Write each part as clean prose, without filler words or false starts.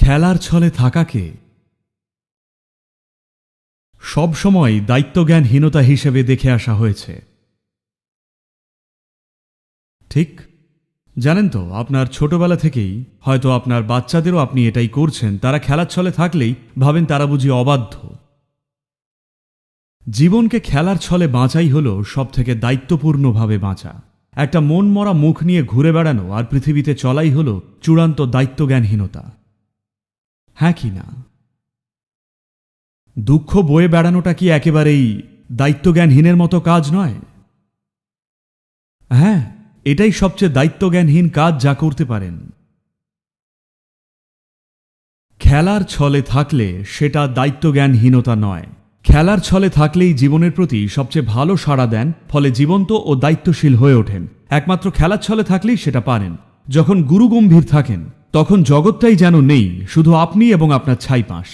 খেলার ছলে থাকাকে সবসময় দায়িত্বজ্ঞানহীনতা হিসেবে দেখে আসা হয়েছে। ঠিক জানেন তো, আপনার ছোটবেলা থেকেই হয়তো আপনার বাচ্চাদেরও আপনি এটাই করছেন। তারা খেলার ছলে থাকলেই ভাবেন তারা বুঝি অবাধ্য। জীবনকে খেলার ছলে বাঁচাই হল সবথেকে দায়িত্বপূর্ণভাবে বাঁচা। একটা মন মরা মুখ নিয়ে ঘুরে বেড়ানো আর পৃথিবীতে চলাই হল চূড়ান্ত দায়িত্বজ্ঞানহীনতা। হ্যাঁ কি না? দুঃখ বয়ে বেড়ানোটা কি একেবারেই দায়িত্বজ্ঞানহীনের মতো কাজ নয়? হ্যাঁ, এটাই সবচেয়ে দায়িত্বজ্ঞানহীন কাজ যা করতে পারেন। খেলার ছলে থাকলে সেটা দায়িত্বজ্ঞানহীনতা নয়। খেলার ছলে থাকলেই জীবনের প্রতি সবচেয়ে ভালো সাড়া দেন, ফলে জীবন্ত ও দায়িত্বশীল হয়ে ওঠেন। একমাত্র খেলার ছলে থাকলেই সেটা পারেন। যখন গুরুগম্ভীর থাকেন তখন জগৎটাই যেন নেই, শুধু আপনি এবং আপনার ছাইপাঁশ।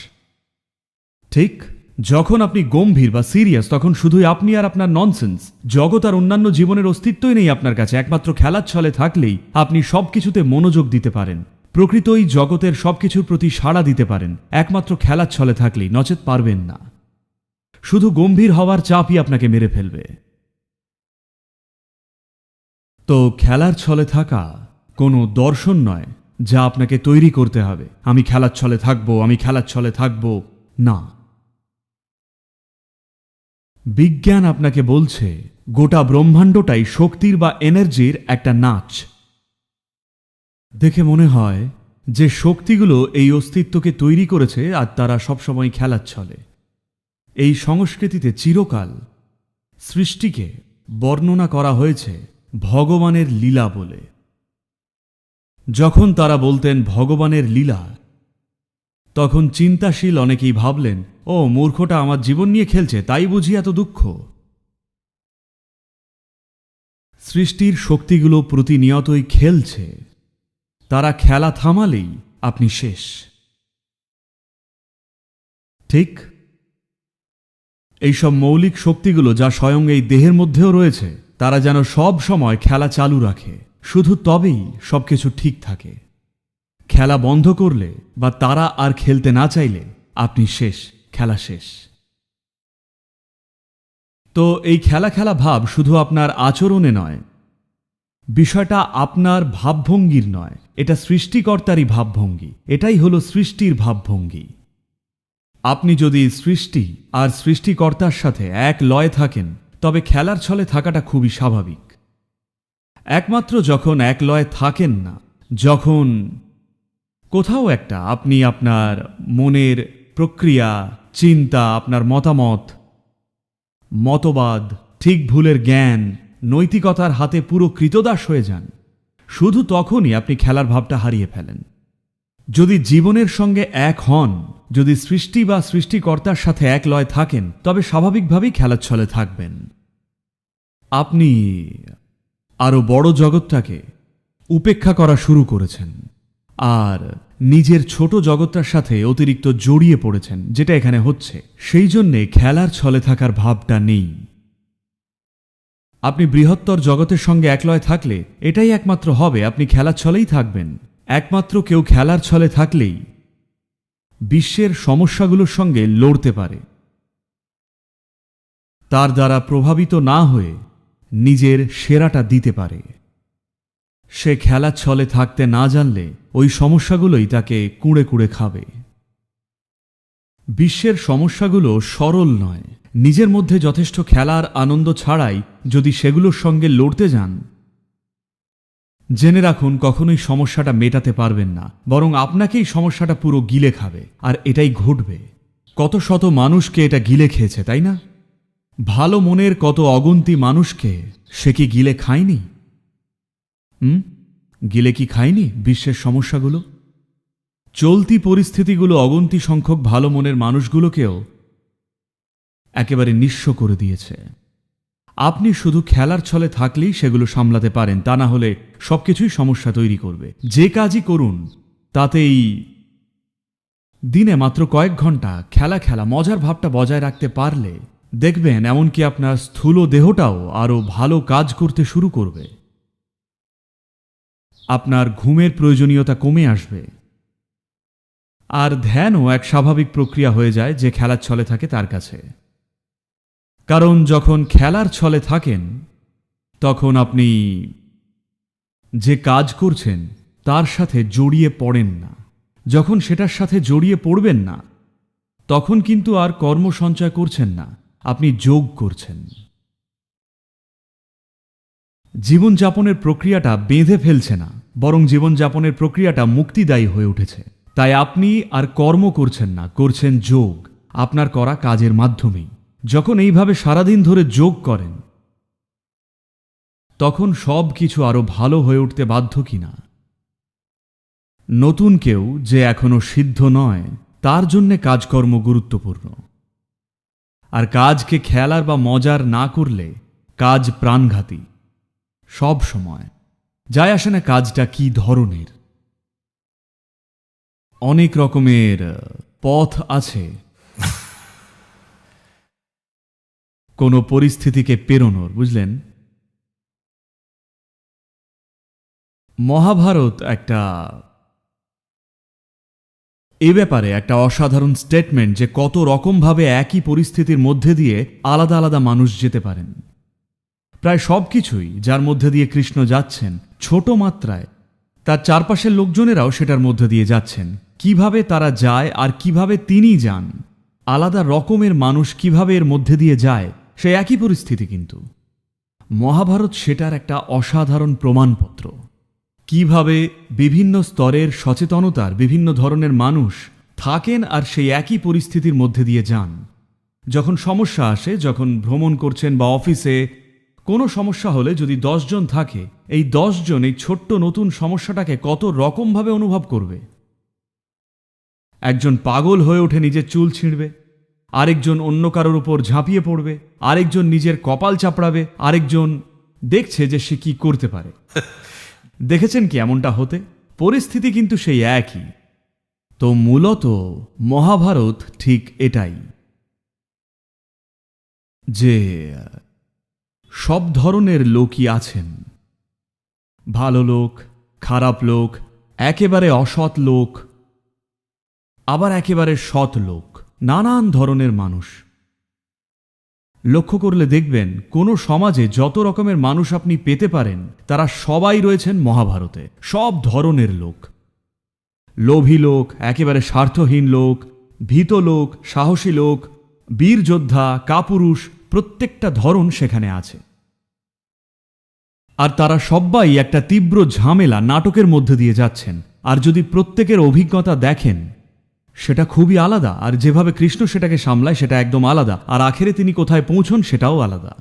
ঠিক যখন আপনি গম্ভীর বা সিরিয়াস তখন শুধুই আপনি আর আপনার ননসেন্স। জগৎ আর অন্যান্য জীবনের অস্তিত্বই নেই আপনার কাছে। একমাত্র খেলার ছলে থাকলেই আপনি সবকিছুতে মনোযোগ দিতে পারেন, প্রকৃতই জগতের সবকিছুর প্রতি সাড়া দিতে পারেন। একমাত্র খেলার ছলে থাকলেই, নচেত পারবেন না। শুধু গম্ভীর হওয়ার চাপই আপনাকে মেরে ফেলবে। তো খেলার ছলে থাকা কোনো দর্শন নয় যা আপনাকে তৈরি করতে হবে। আমি খেলার ছলে থাকবো, আমি খেলার ছলে থাকবো না। বিজ্ঞান আপনাকে বলছে গোটা ব্রহ্মাণ্ডটাই শক্তির বা এনার্জির একটা নাচ। দেখে মনে হয় যে শক্তিগুলো এই অস্তিত্বকে তৈরি করেছে আর তারা সবসময় খেলার ছলে। এই সংস্কৃতিতে চিরকাল সৃষ্টিকে বর্ণনা করা হয়েছে ভগবানের লীলা বলে। যখন তারা বলতেন ভগবানের লীলা, তখন চিন্তাশীল অনেকেই ভাবলেন, ও মূর্খটা আমার জীবন নিয়ে খেলছে, তাই বুঝি এত দুঃখ। সৃষ্টির শক্তিগুলো প্রতিনিয়তই খেলছে। তারা খেলা থামালেই আপনি শেষ। ঠিক এইসব মৌলিক শক্তিগুলো যা স্বয়ং এই দেহের মধ্যেও রয়েছে, তারা যেন সব সময় খেলা চালু রাখে। শুধু তবেই সবকিছু ঠিক থাকে। খেলা বন্ধ করলে বা তারা আর খেলতে না চাইলে আপনি শেষ, খেলা শেষ। তো এই খেলা খেলা ভাব শুধু আপনার আচরণে নয়, বিষয়টা আপনার ভাবভঙ্গির নয়, এটা সৃষ্টিকর্তারই ভাবভঙ্গি। এটাই হলো সৃষ্টির ভাবভঙ্গি। আপনি যদি সৃষ্টি আর সৃষ্টিকর্তার সাথে এক লয়ে থাকেন, তবে খেলার ছলে থাকাটা খুবই স্বাভাবিক। একমাত্র যখন এক লয়ে থাকেন না, যখন কোথাও একটা আপনি আপনার মনের প্রক্রিয়া, চিন্তা, আপনার মতামত, মতবাদ, ঠিক ভুলের জ্ঞান, নৈতিকতার হাতে পুরো কৃতদাস হয়ে যান, শুধু তখনই আপনি খেলার ভাবটা হারিয়ে ফেলেন। যদি জীবনের সঙ্গে এক হন, যদি সৃষ্টি বা সৃষ্টিকর্তার সাথে এক লয় থাকেন, তবে স্বাভাবিকভাবেই খেলার ছলে থাকবেন। আপনি আরো বড় জগৎটাকে উপেক্ষা করা শুরু করেছেন আর নিজের ছোট জগৎটার সাথে অতিরিক্ত জড়িয়ে পড়েছেন, যেটা এখানে হচ্ছে। সেই জন্যে খেলার ছলে থাকার ভাবটা নেই। আপনি বৃহত্তর জগতের সঙ্গে একলয় থাকলে এটাই একমাত্র হবে, আপনি খেলার ছলেই থাকবেন। একমাত্র কেউ খেলার ছলে থাকলেই বিশ্বের সমস্যাগুলোর সঙ্গে লড়তে পারে, তার দ্বারা প্রভাবিত না হয়ে নিজের সেরাটা দিতে পারে। সে খেলার ছলে থাকতে না জানলে ওই সমস্যাগুলোই তাকে কুঁড়ে কুঁড়ে খাবে। বিশ্বের সমস্যাগুলো সরল নয়। নিজের মধ্যে যথেষ্ট খেলার আনন্দ ছাড়াই যদি সেগুলোর সঙ্গে লড়তে যান, জেনে রাখুন কখনোই সমস্যাটা মেটাতে পারবেন না, বরং আপনাকেই সমস্যাটা পুরো গিলে খাবে। আর এটাই ঘটবে। কত শত মানুষকে এটা গিলে খেয়েছে, তাই না? ভালো মনের কত অগুন্তি মানুষকে সে কি গিলে খায়নি? গিলে কি খায়নি বিশ্বের সমস্যাগুলো? চলতি পরিস্থিতিগুলো অগুন্তি সংখ্যক ভালো মনের মানুষগুলোকেও একেবারে নিঃস্ব করে দিয়েছে। আপনি শুধু খেলার ছলে থাকলেই সেগুলো সামলাতে পারেন, তা না হলে সবকিছুই সমস্যা তৈরি করবে। যে কাজই করুন তাতেই দিনে মাত্র কয়েক ঘন্টা খেলা খেলা মজার ভাবটা বজায় রাখতে পারলে দেখবেন এমনকি আপনার স্থূল দেহটাও আরো ভালো কাজ করতে শুরু করবে। আপনার ঘুমের প্রয়োজনীয়তা কমে আসবে। আর ধ্যানও এক স্বাভাবিক প্রক্রিয়া হয়ে যায় যে খেলার ছলে থাকে তার কাছে। কারণ যখন খেলার ছলে থাকেন তখন আপনি যে কাজ করছেন তার সাথে জড়িয়ে পড়েন না। যখন সেটার সাথে জড়িয়ে পড়বেন না তখন কিন্তু আর কর্ম সঞ্চয় করছেন না, আপনি যোগ করছেন। জীবনযাপনের প্রক্রিয়াটা বেঁধে ফেলছে না, বরং জীবনযাপনের প্রক্রিয়াটা মুক্তিদায়ী হয়ে উঠেছে। তাই আপনি আর কর্ম করছেন না, করছেন যোগ আপনার করা কাজের মাধ্যমেই। যখন এইভাবে সারাদিন ধরে যোগ করেন তখন সব কিছু আরো ভালো হয়ে উঠতে বাধ্য কিনা। নতুন কেউ যে এখনো সিদ্ধ নয় তার জন্যে কাজকর্ম গুরুত্বপূর্ণ। আর কাজকে খেলার বা মজার না করলে কাজ প্রাণঘাতী। সব সময় যায় আসে না কাজটা কি ধরনের। অনেক রকমের পথ আছে কোনো পরিস্থিতিকে পেরোনোর, বুঝলেন। মহাভারত এ ব্যাপারে একটা অসাধারণ স্টেটমেন্ট যে কত রকমভাবে একই পরিস্থিতির মধ্যে দিয়ে আলাদা আলাদা মানুষ যেতে পারেন। প্রায় সব কিছুই যার মধ্যে দিয়ে কৃষ্ণ যাচ্ছেন ছোট মাত্রায় তার চারপাশের লোকজনেরাও সেটার মধ্যে দিয়ে যাচ্ছেন। কিভাবে তারা যায় আর কিভাবে তিনি যান, আলাদা রকমের মানুষ কিভাবে এর মধ্যে দিয়ে যায়, সে একই পরিস্থিতি, কিন্তু মহাভারত সেটার একটা অসাধারণ প্রমাণপত্র। কিভাবে বিভিন্ন স্তরের সচেতনতার বিভিন্ন ধরনের মানুষ থাকেন আর সেই একই পরিস্থিতির মধ্যে দিয়ে যান। যখন সমস্যা আসে, যখন ভ্রমণ করছেন বা অফিসে কোনো সমস্যা হলে যদি 10 জন থাকে, এই 10 জন এই ছোট্ট নতুন সমস্যাটাকে কত রকমভাবে অনুভব করবে। একজন পাগল হয়ে ওঠে নিজের চুল ছিঁড়বে, আরেকজন অন্য কারোর উপর ঝাঁপিয়ে পড়বে, আরেকজন নিজের কপাল চাপড়াবে, আরেকজন দেখছে যে সে কি করতে পারে। দেখেছেন কি এমনটা হতে? পরিস্থিতি কিন্তু সেই একই। তো মূলত মহাভারত ঠিক এটাই, যে সব ধরনের লোকই আছেন। ভালো লোক, খারাপ লোক, একেবারে অসৎ লোক, আবার একেবারে সৎ লোক, নানান ধরনের মানুষ। লক্ষ্য করলে দেখবেন কোনো সমাজে যত রকমের মানুষ আপনি পেতে পারেন তারা সবাই রয়েছেন মহাভারতে। সব ধরনের লোক, লোভী লোক, একেবারে স্বার্থহীন লোক, ভীত লোক, সাহসী লোক, বীর যোদ্ধা, কাপুরুষ, প্রত্যেকটা ধরন সেখানে আছে। আর তারা সবাই একটা তীব্র ঝামেলা নাটকের মধ্যে দিয়ে যাচ্ছেন। আর যদি প্রত্যেকের অভিজ্ঞতা দেখেন সেটা খুবই আলাদা, আর যেভাবে কৃষ্ণ সেটাকে সামলায় সেটা একদম আলাদা, আর আখেরে তিনি কোথায় পৌঁছন সেটাও আলাদা।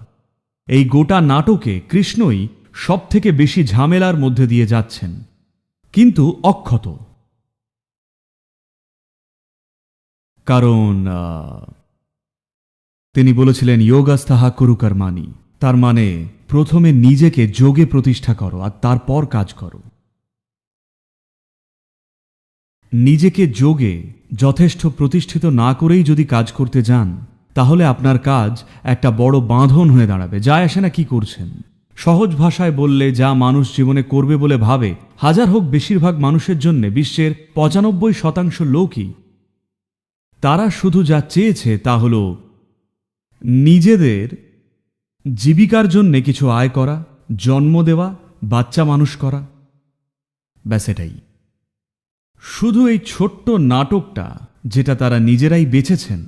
এই গোটা নাটকে কৃষ্ণই সব থেকে বেশি ঝামেলার মধ্যে দিয়ে যাচ্ছেন, কিন্তু অক্ষত। কারণ তিনি বলেছিলেন যোগাস্থাহা কুরু কর্মাণি, তার মানে প্রথমে নিজেকে যোগে প্রতিষ্ঠা করো আর তারপর কাজ করো। নিজেকে যোগে যথেষ্ট প্রতিষ্ঠিত না করেই যদি কাজ করতে যান তাহলে আপনার কাজ একটা বড় বাঁধন হয়ে দাঁড়াবে। যায় আসে না কি করছেন। সহজ ভাষায় বললে যা মানুষ জীবনে করবে বলে ভাবে, হাজার হোক বেশিরভাগ মানুষের জন্য বিশ্বের 95% লোকই তারা শুধু যা চেয়েছে তা হল নিজেদের জীবিকার জন্যে কিছু আয় করা, জন্ম দেওয়া, বাচ্চা মানুষ করা, ব্যাস এটাই। শুধু এই ছোট্ট নাটকটা যেটা তারা নিজেরাই বেছেছেন,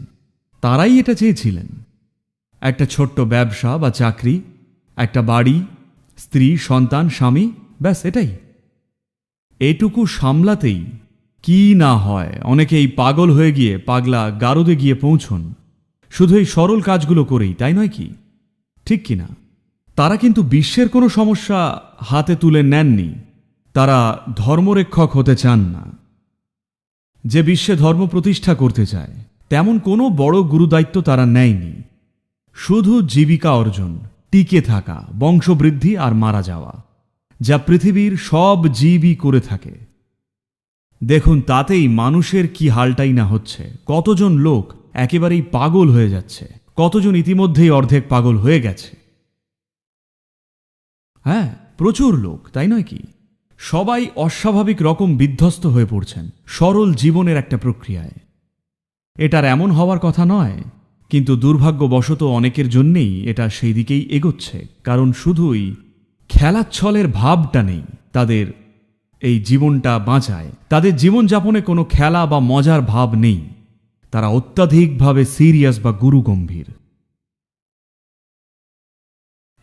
তারাই এটা চেয়েছিলেন। একটা ছোট্ট ব্যবসা বা চাকরি, একটা বাড়ি, স্ত্রী, সন্তান, স্বামী, ব্যাস এটাই। এটুকু সামলাতেই কি না হয়। অনেকেই পাগল হয়ে গিয়ে পাগলা গারদে গিয়ে পৌঁছন শুধু এই সরল কাজগুলো করেই, তাই নয় কি? ঠিক কিনা? তারা কিন্তু বিশ্বের কোনো সমস্যা হাতে তুলে নেননি। তারা ধর্মরক্ষক হতে চান না। যে বিশ্বে ধর্ম প্রতিষ্ঠা করতে চায় তেমন কোনো বড় গুরুদায়িত্ব তারা নেয়নি। শুধু জীবিকা অর্জন, টিকে থাকা, বংশবৃদ্ধি আর মারা যাওয়া, যা পৃথিবীর সব জীবই করে থাকে। দেখুন তাতেই মানুষের কি হালটাই না হচ্ছে। কতজন লোক একেবারেই পাগল হয়ে যাচ্ছে, কতজন ইতিমধ্যেই অর্ধেক পাগল হয়ে গেছে। হ্যাঁ, প্রচুর লোক, তাই নয় কি? সবাই অস্বাভাবিক রকম বিধ্বস্ত হয়ে পড়ছেন সরল জীবনের একটা প্রক্রিয়ায়। এটার এমন হওয়ার কথা নয়, কিন্তু দুর্ভাগ্যবশত অনেকের জন্যেই এটা সেই দিকেই এগোচ্ছে, কারণ শুধুই খেলাচ্ছলের ভাবটা নেই তাদের এই জীবনটা বাঁচায়। তাদের জীবনযাপনে কোনো খেলা বা মজার ভাব নেই, তারা অত্যাধিকভাবে সিরিয়াস বা গুরুগম্ভীর।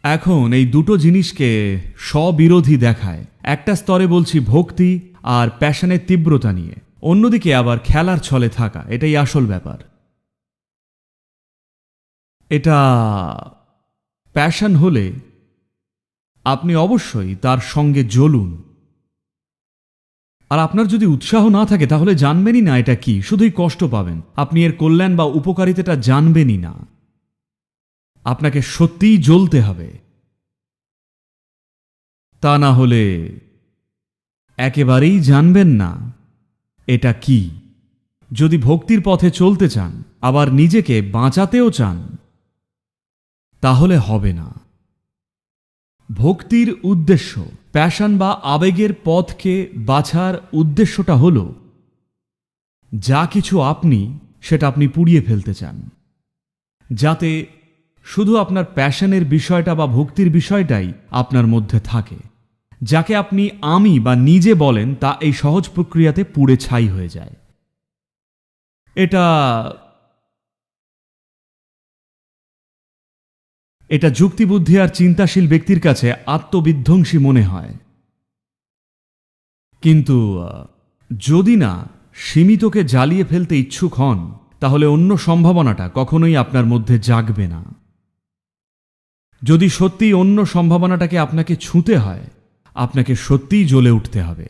এখন এই দুটো জিনিসকে স্ববিরোধী দেখায়। একটা স্তরে বলছি ভক্তি আর প্যাশনের তীব্রতা নিয়ে, অন্যদিকে আবার খেলার ছলে থাকা, এটাই আসল ব্যাপার। এটা প্যাশন হলে আপনি অবশ্যই তার সঙ্গে জ্বলুন, আর আপনার যদি উৎসাহ না থাকে তাহলে জানবেনই না এটা কি, শুধুই কষ্ট পাবেন। আপনি এর কল্যাণ বা উপকারিতাটা জানবেনই না। আপনাকে সত্যিই জ্বলতে হবে, তা না হলে একেবারেই জানবেন না এটা কি। যদি ভক্তির পথে চলতে চান, আবার নিজেকে বাঁচাতেও চান, তাহলে হবে না। ভক্তির উদ্দেশ্য, প্যাশন বা আবেগের পথকে বাছার উদ্দেশ্যটা হল যা কিছু আপনি, সেটা আপনি পুড়িয়ে ফেলতে চান, যাতে শুধু আপনার প্যাশনের বিষয়টা বা ভক্তির বিষয়টাই আপনার মধ্যে থাকে। যাকে আপনি আমি বা নিজে বলেন, তা এই সহজ প্রক্রিয়াতে পুড়ে ছাই হয়ে যায়। এটা যুক্তিবুদ্ধি আর চিন্তাশীল ব্যক্তির কাছে আত্মবিধ্বংসী মনে হয়, কিন্তু যদি না সীমিতকে জ্বালিয়ে ফেলতে ইচ্ছুক হন, তাহলে অন্য সম্ভাবনাটা কখনোই আপনার মধ্যে জাগবে না। যদি সত্যিই অন্য সম্ভাবনাটাকে আপনাকে ছুঁতে হয়, আপনাকে সত্যিই জ্বলে উঠতে হবে।